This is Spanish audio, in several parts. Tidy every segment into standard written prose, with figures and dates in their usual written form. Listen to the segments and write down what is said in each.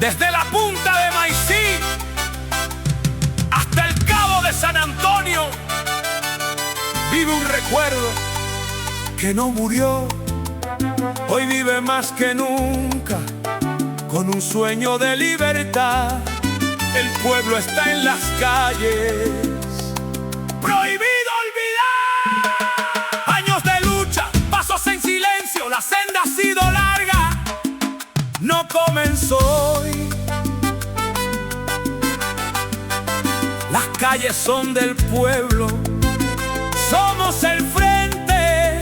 Desde la punta de Maicí hasta el cabo de San Antonio, vive un recuerdo que no murió. Hoy vive más que nunca, con un sueño de libertad. El pueblo está en las calles, prohibido olvidar. Años de lucha, pasos en silencio, la senda ha sido larga, no comenzó hoy. Las calles son del pueblo, somos el frente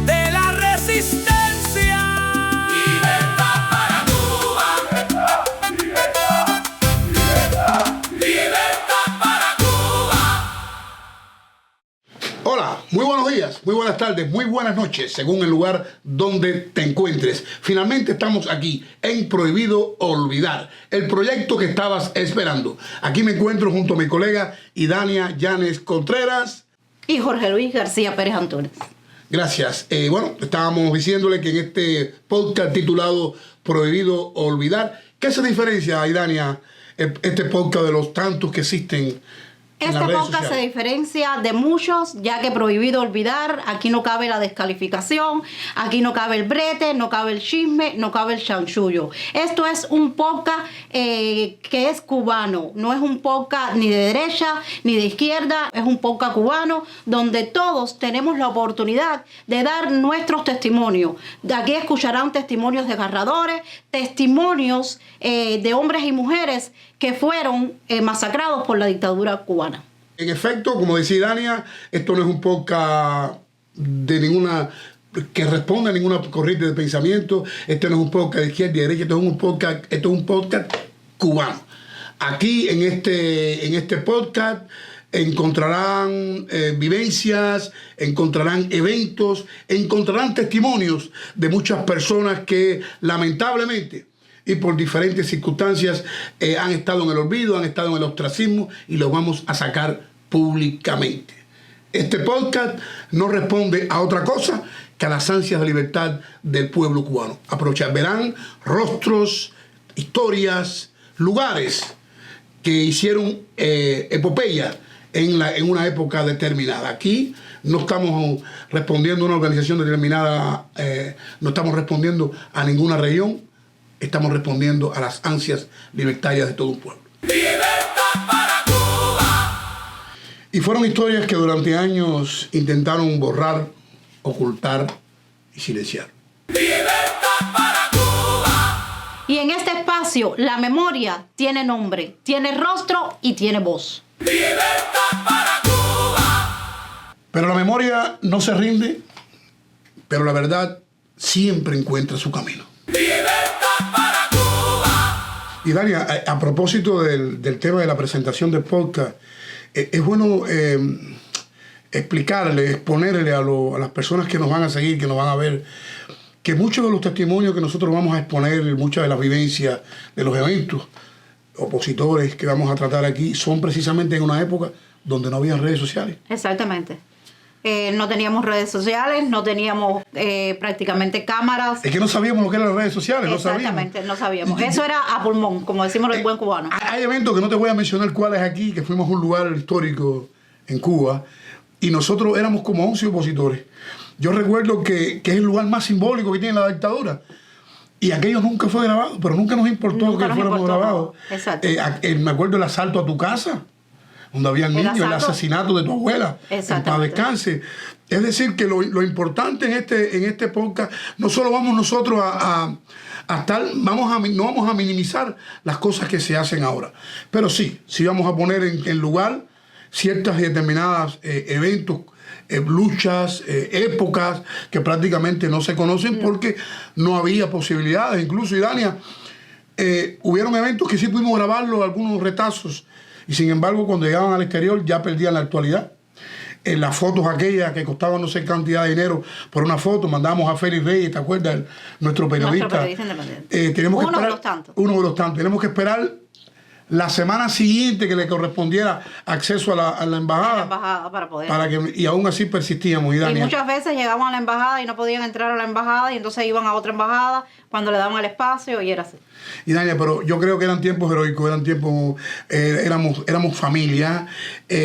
de la resistencia. Libertad para Cuba. Libertad, libertad, libertad para Cuba. Hola, muy buenos días, muy buenas tardes, muy buenas noches, según el lugar donde te encuentres. Finalmente estamos aquí en Prohibido Olvidar, el proyecto que estabas esperando. Aquí me encuentro junto a mi colega Idania Llanes Contreras y Jorge Luis García Pérez Antunes. Gracias. Bueno, estábamos diciéndole que en este podcast titulado Prohibido Olvidar, ¿qué se diferencia, Idania, este podcast de los tantos que existen? Este podcast se diferencia de muchos, ya que Prohibido Olvidar, aquí no cabe la descalificación, aquí no cabe el brete, no cabe el chisme, no cabe el chanchullo. Esto es un podcast que es cubano, no es un podcast ni de derecha ni de izquierda, es un podcast cubano donde todos tenemos la oportunidad de dar nuestros testimonios. De aquí escucharán testimonios desgarradores, testimonios de hombres y mujeres que fueron masacrados por la dictadura cubana. En efecto, como decía Idania, esto no es un podcast de ninguna que responda a ninguna corriente de pensamiento. Este no es un podcast de izquierda y derecha, esto es un podcast cubano. Aquí en este podcast encontrarán vivencias, encontrarán eventos, encontrarán testimonios de muchas personas que lamentablemente y por diferentes circunstancias han estado en el olvido, han estado en el ostracismo y los vamos a sacar públicamente. Este podcast no responde a otra cosa que a las ansias de libertad del pueblo cubano. Aprovechar, verán rostros, historias, lugares que hicieron epopeya en una época determinada. Aquí no estamos respondiendo a una organización determinada, no estamos respondiendo a ninguna región. Estamos respondiendo a las ansias libertarias de todo un pueblo. Libertad para Cuba. Y fueron historias que durante años intentaron borrar, ocultar y silenciar. Libertad para Cuba. Y en este espacio la memoria tiene nombre, tiene rostro y tiene voz. Libertad para Cuba. Pero la memoria no se rinde, pero la verdad siempre encuentra su camino. Y Dania, a propósito del tema de la presentación del podcast, es bueno explicarle, exponerle a las personas que nos van a seguir, que nos van a ver, que muchos de los testimonios que nosotros vamos a exponer, muchas de las vivencias de los eventos opositores que vamos a tratar aquí, son precisamente en una época donde no había redes sociales. Exactamente. No teníamos redes sociales, no teníamos prácticamente cámaras. Es que no sabíamos lo que eran las redes sociales, Exactamente, no sabíamos. Eso era a pulmón, como decimos el buen cubano. Hay eventos que no te voy a mencionar cuáles aquí, que fuimos a un lugar histórico en Cuba, y nosotros éramos como 11 opositores. Yo recuerdo que es el lugar más simbólico que tiene la dictadura. Y aquello nunca fue grabado, pero nunca nos importó que fuéramos grabados. No. Exacto. Me acuerdo el asalto a tu casa, donde había niños, el asesinato de tu abuela, en paz descanse. Es decir, que lo importante en este podcast, no solo vamos nosotros a estar, no vamos a minimizar las cosas que se hacen ahora, pero sí vamos a poner en lugar ciertas y determinadas eventos, luchas, épocas que prácticamente no se conocen porque no había posibilidades. Incluso, Idania, hubieron eventos que sí pudimos grabarlos, algunos retazos, y sin embargo cuando llegaban al exterior ya perdían la actualidad. Las fotos aquellas que costaban no sé cantidad de dinero por una foto, mandamos a Félix Reyes, ¿te acuerdas? Nuestro periodista. Nuestro periodista independiente. Tenemos Uno de los tantos. Uno de los tantos. Tenemos que esperar la semana siguiente que le correspondiera acceso a la embajada. Para poder. Y aún así persistíamos. Y muchas veces llegaban a la embajada y no podían entrar a la embajada y entonces iban a otra embajada cuando le daban el espacio y era así. Y Dania, pero yo creo que eran tiempos heroicos, eran tiempos, éramos familia,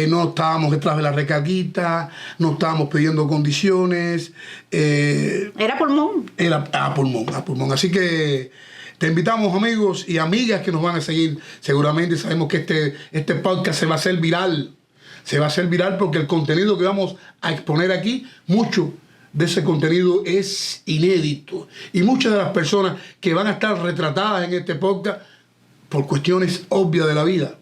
no estábamos detrás de la recarguita, no estábamos pidiendo condiciones. Era pulmón. Era a pulmón. Así que te invitamos, amigos y amigas que nos van a seguir. Seguramente sabemos que este podcast se va a hacer viral. Se va a hacer viral porque el contenido que vamos a exponer aquí, mucho de ese contenido es inédito. Y muchas de las personas que van a estar retratadas en este podcast, por cuestiones obvias de la vida,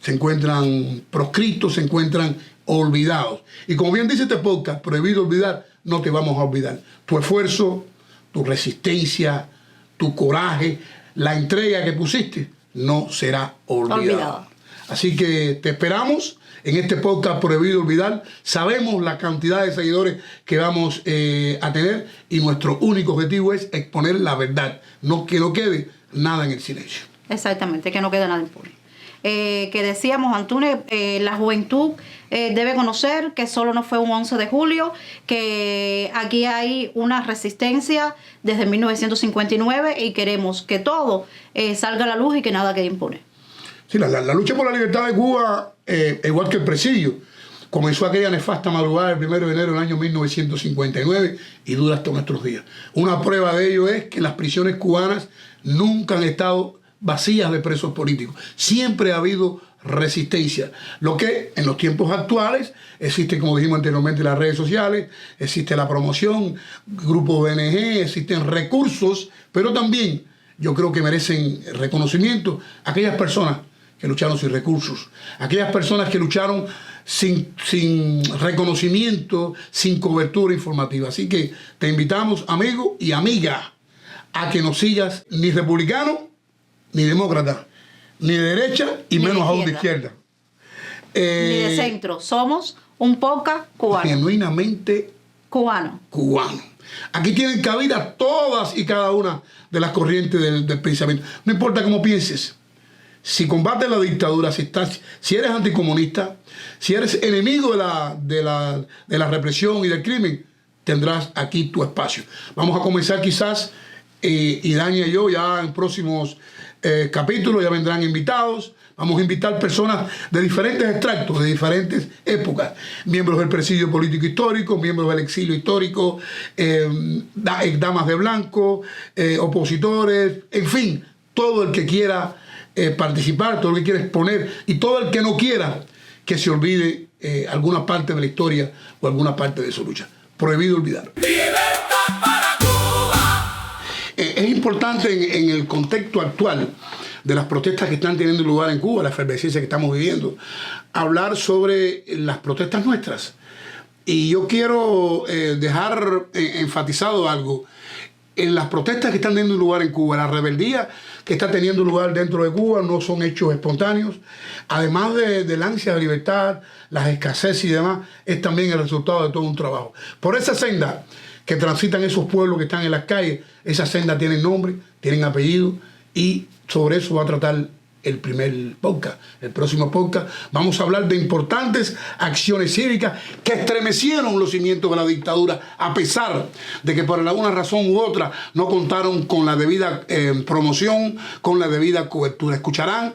se encuentran proscritos, se encuentran olvidados. Y como bien dice este podcast, prohibido olvidar, no te vamos a olvidar. Tu esfuerzo, tu resistencia, tu coraje, la entrega que pusiste, no será olvidada. Así que te esperamos en este podcast Prohibido Olvidar. Sabemos la cantidad de seguidores que vamos a tener y nuestro único objetivo es exponer la verdad, que no quede nada en el silencio. Exactamente, que no quede nada impune. Que decíamos, Antunes, la juventud debe conocer que solo no fue un 11 de julio, que aquí hay una resistencia desde 1959 y queremos que todo salga a la luz y que nada quede impune. Sí, la lucha por la libertad de Cuba, igual que el presidio, comenzó aquella nefasta madrugada del 1 de enero del año 1959 y dura hasta nuestros días. Una prueba de ello es que las prisiones cubanas nunca han estado vacías de presos políticos. Siempre ha habido resistencia. Lo que en los tiempos actuales existe, como dijimos anteriormente, las redes sociales, existe la promoción, grupos BNG, existen recursos, pero también yo creo que merecen reconocimiento aquellas personas que lucharon sin recursos, aquellas personas que lucharon sin reconocimiento, sin cobertura informativa. Así que te invitamos, amigo y amiga, a que no sigas ni republicano, ni demócrata, ni de derecha y ni menos aún de izquierda. Ni de centro. Somos un podcast cubano. Genuinamente cubano. Aquí tienen cabida todas y cada una de las corrientes del pensamiento. No importa cómo pienses. Si combates la dictadura, si eres anticomunista, si eres enemigo de la represión y del crimen, tendrás aquí tu espacio. Vamos a comenzar quizás, y Dania y yo ya en próximos capítulos ya vendrán invitados. Vamos a invitar personas de diferentes extractos, de diferentes épocas. Miembros del presidio político histórico, miembros del exilio histórico, damas de blanco, opositores, en fin, todo el que quiera participar, todo el que quiera exponer y todo el que no quiera que se olvide alguna parte de la historia o alguna parte de su lucha. Prohibido olvidar. ¡Libertad para Cuba! Es importante en el contexto actual de las protestas que están teniendo lugar en Cuba, la efervescencia que estamos viviendo, hablar sobre las protestas nuestras. Y yo quiero dejar enfatizado algo. En las protestas que están teniendo lugar en Cuba, la rebeldía que está teniendo lugar dentro de Cuba no son hechos espontáneos. Además del ansia de libertad, las escasez y demás, es también el resultado de todo un trabajo. Por esa senda que transitan esos pueblos que están en las calles, esa senda tiene nombre, tienen apellido, y sobre eso va a tratar el primer podcast. El próximo podcast vamos a hablar de importantes acciones cívicas que estremecieron los cimientos de la dictadura, a pesar de que por alguna razón u otra no contaron con la debida promoción, con la debida cobertura. Escucharán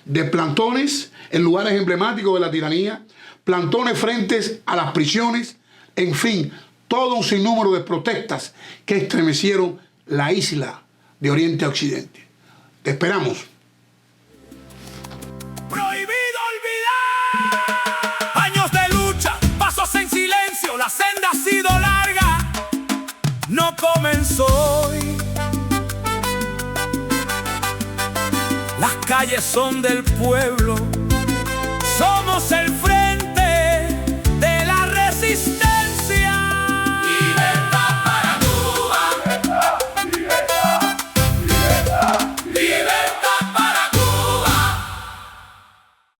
de plantones en lugares emblemáticos de la tiranía, plantones frente a las prisiones, en fin, todo un sinnúmero de protestas que estremecieron la isla de Oriente a Occidente. Te esperamos. Prohibido olvidar. Años de lucha, pasos en silencio, la senda ha sido larga, no comenzó hoy. Las calles son del pueblo, somos el